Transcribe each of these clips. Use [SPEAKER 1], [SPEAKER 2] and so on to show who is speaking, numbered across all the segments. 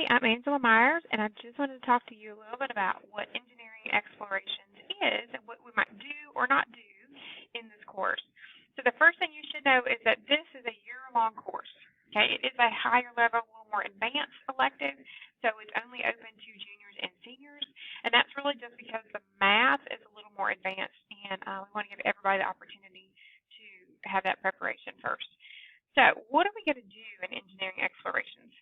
[SPEAKER 1] Hi, I'm Angela Myers, and I just wanted to talk to you a little bit about what engineering explorations is and what we might do or not do in this course. So the first thing you should know is that this is a year-long course. Okay, it is a higher level, a little more advanced elective, so it's only open to juniors and seniors, and that's really just because the math is a little more advanced, and we want to give everybody the opportunity to have that preparation first. So what are we going to do in engineering explorations?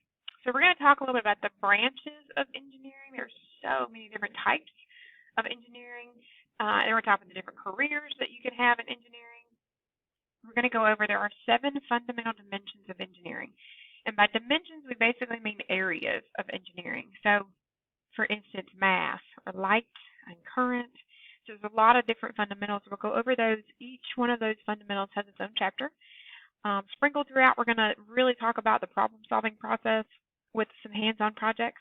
[SPEAKER 1] So we're going to talk a little bit about the branches of engineering. There's so many different types of engineering. And we're talking the different careers that you can have in engineering. We're going to go over there are 7 fundamental dimensions of engineering. And by dimensions, we basically mean areas of engineering. So, for instance, math or light and current. So there's a lot of different fundamentals. We'll go over those. Each one of those fundamentals has its own chapter. Sprinkled throughout, we're going to really talk about the problem-solving process with some hands-on projects.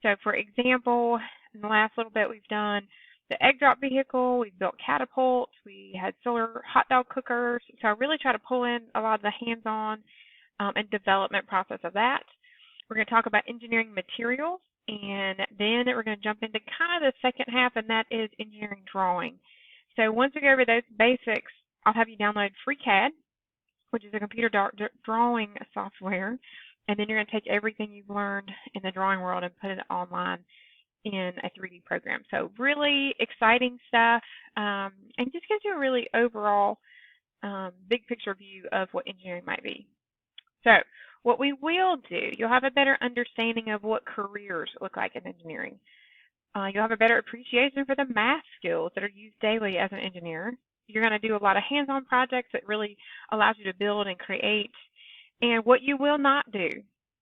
[SPEAKER 1] So, for example, in the last little bit, we've done the egg drop vehicle, we've built catapults, we had solar hot dog cookers. So I really try to pull in a lot of the hands-on and development process of that. We're going to talk about engineering materials, and then we're going to jump into kind of the second half, and that is engineering drawing. So once we go over those basics, I'll have you download FreeCAD, which is a computer drawing software, and then you're going to take everything you've learned in the drawing world and put it online in a 3D program. So really exciting stuff, and just gives you a really overall big picture view of what engineering might be. So what we will do, you'll have a better understanding of what careers look like in engineering. You'll have a better appreciation for the math skills that are used daily as an engineer. You're going to do a lot of hands-on projects that really allows you to build and create. And what you will not do,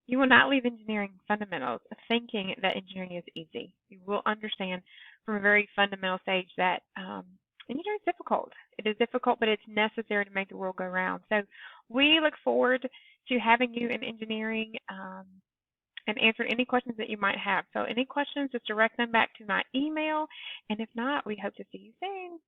[SPEAKER 1] you will not leave engineering fundamentals thinking that engineering is easy. You will understand from a very fundamental stage that engineering is difficult. It is difficult, but it's necessary to make the world go round. So we look forward to having you in engineering and answer any questions that you might have. So any questions, just direct them back to my email. And if not, we hope to see you soon.